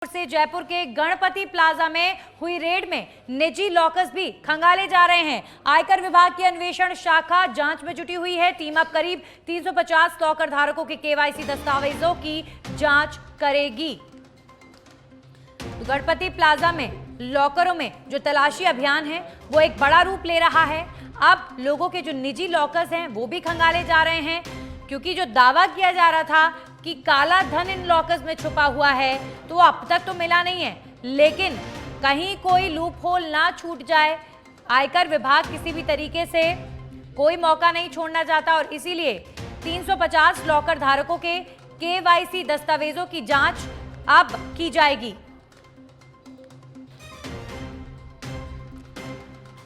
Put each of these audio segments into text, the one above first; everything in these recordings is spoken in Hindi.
से जयपुर के गणपति प्लाजा में हुई रेड में निजी लॉकर्स भी खंगाले जा रहे हैं। आयकर विभाग की अन्वेषण शाखा जांच में जुटी हुई है। टीम अब करीब 350 लॉकर धारकों के केवाईसी दस्तावेजों की जांच करेगी। तो गणपति प्लाजा में लॉकरों में जो तलाशी अभियान है वो एक बड़ा रूप ले रहा है। अब लोगों के जो निजी लॉकर्स हैं वो भी खंगाले जा रहे हैं, क्योंकि जो दावा किया जा रहा था कि काला धन इन लॉकर्स में छुपा हुआ है तो अब तक तो मिला नहीं है, लेकिन कहीं कोई लूप होल ना छूट जाए, आयकर विभाग किसी भी तरीके से कोई मौका नहीं छोड़ना चाहता और इसीलिए 350 लॉकर धारकों के केवाईसी दस्तावेजों की जांच अब की जाएगी।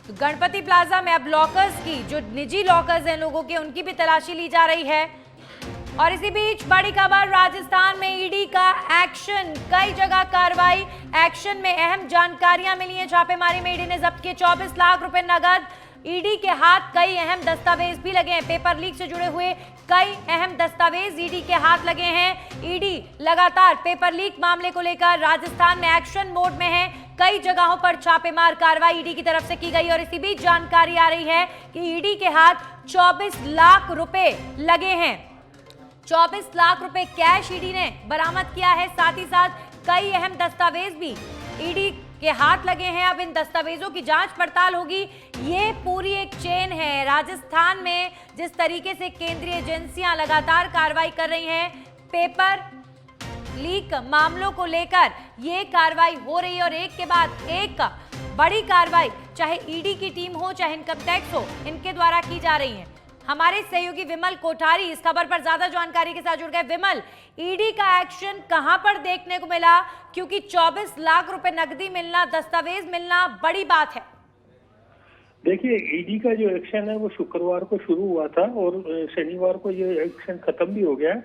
तो गणपति प्लाजा में अब लॉकर्स की जो निजी लॉकर्स हैं लोगों के, उनकी भी तलाशी ली जा रही है। और इसी बीच बड़ी खबर, राजस्थान में ईडी का एक्शन, कई जगह कार्रवाई। एक्शन में अहम जानकारियां मिली हैं। छापेमारी में ईडी ने जब्त किए 24 लाख रुपए नगद। ईडी के हाथ कई अहम दस्तावेज भी लगे हैं। पेपर लीक से जुड़े हुए कई अहम दस्तावेज ईडी के हाथ लगे हैं। ईडी लगातार पेपर लीक मामले को लेकर राजस्थान में एक्शन मोड में है। कई जगहों पर छापेमार कार्रवाई ईडी की तरफ से की गई और इसी बीच जानकारी आ रही है कि ईडी के हाथ 24 लाख रुपए लगे हैं। 24 लाख रुपए कैश ईडी ने बरामद किया है। साथ ही साथ कई अहम दस्तावेज भी ईडी के हाथ लगे हैं। अब इन दस्तावेजों की जांच पड़ताल होगी। ये पूरी एक चेन है। राजस्थान में जिस तरीके से केंद्रीय एजेंसियां लगातार कार्रवाई कर रही हैं, पेपर लीक मामलों को लेकर ये कार्रवाई हो रही है और एक के बाद एक बड़ी कार्रवाई, चाहे ईडी की टीम हो चाहे इनकम टैक्स हो, इनके द्वारा की जा रही है। हमारे सहयोगी विमल कोठारी इस खबर पर ज्यादा जानकारी के साथ जुड़ गए। विमल, ईडी का एक्शन कहां पर देखने को मिला, क्योंकि 24 लाख रुपए नकदी मिलना, दस्तावेज मिलना बड़ी बात है। देखिए, ईडी का जो एक्शन है वो शुक्रवार को शुरू हुआ था और शनिवार को ये एक्शन खत्म भी हो गया।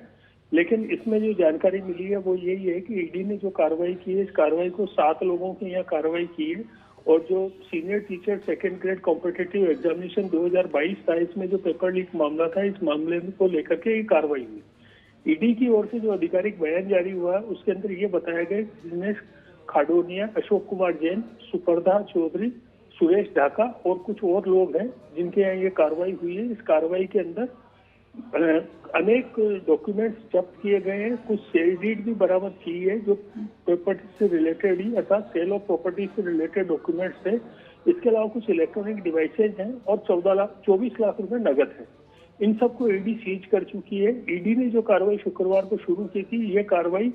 लेकिन इसमें जो जानकारी मिली है वो यही है कि ईडी ने जो कार्रवाई की है, इस कार्रवाई को 7 लोगों की यहाँ कार्रवाई की है और जो senior teacher second grade competitive examination 2022 था, इसमें जो पेपर लीक मामला था, इस मामले को लेकर के ये कार्रवाई हुई। ईडी की ओर से जो आधिकारिक बयान जारी हुआ उसके अंदर ये बताया गया दिनेश खाडोनिया, अशोक कुमार जैन, सुपर्धा चौधरी, सुरेश ढाका और कुछ और लोग हैं जिनके यहाँ ये कार्रवाई हुई है। इस कार्रवाई के अंदर अनेक डॉक्यूमेंट्स जब्त किए गए हैं। कुछ सेल डीड भी बरामद की है जो प्रॉपर्टी से रिलेटेड ही अर्थात सेल ऑफ प्रॉपर्टी से रिलेटेड डॉक्यूमेंट्स थे। इसके अलावा कुछ इलेक्ट्रॉनिक डिवाइसेज हैं और 24 लाख रुपए नगद है। इन सबको ईडी सीज कर चुकी है। ईडी ने जो कार्रवाई शुक्रवार को शुरू की थी, ये कार्रवाई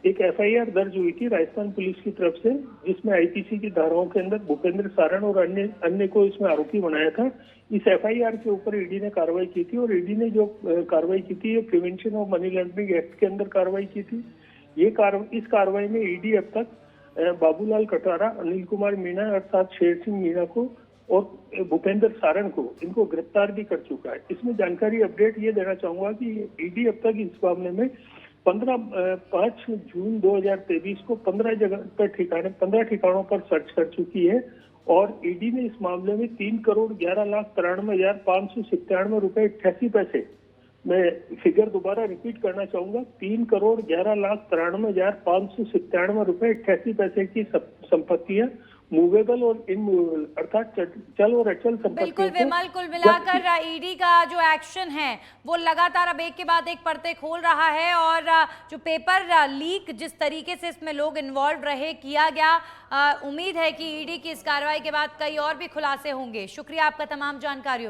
एक एफआईआर दर्ज हुई थी राजस्थान पुलिस की तरफ से, जिसमें आईपीसी की धाराओं के अंदर भूपेंद्र सारण और अन्य को इसमें आरोपी बनाया था। इस एफआईआर के ऊपर ईडी ने कार्रवाई की थी और ईडी ने जो कार्रवाई की थी, ये prevention of money laundering act के अंदर कार्रवाई की थी। इस कार्रवाई में ईडी अब तक बाबूलाल कटारा, अनिल कुमार मीणा अर्थात शेर सिंह मीणा को और भूपेंद्र सारण को, इनको गिरफ्तार भी कर चुका है। इसमें जानकारी अपडेट ये देना चाहूंगा कि ईडी अब तक इस मामले में 5 जून 2023 को 15 ठिकानों पर सर्च कर चुकी है और ईडी ने इस मामले में 3,11,93,597 रुपए 88 पैसे, मैं फिगर दोबारा रिपीट करना चाहूंगा, 3,11,93,597 रुपए 88 पैसे की संपत्तियां, मूवेबल और इनमूवेबल अर्थात चल और अचल संपत्तियों। बिल्कुल विमल, कुल मिलाकर ईडी का जो एक्शन है वो लगातार अब एक के बाद एक परतें खोल रहा है और जो पेपर लीक जिस तरीके से इसमें लोग इन्वॉल्व रहे, किया गया, उम्मीद है कि ईडी की इस कार्रवाई के बाद कई और भी खुलासे होंगे। शुक्रिया आपका तमाम जानकारियों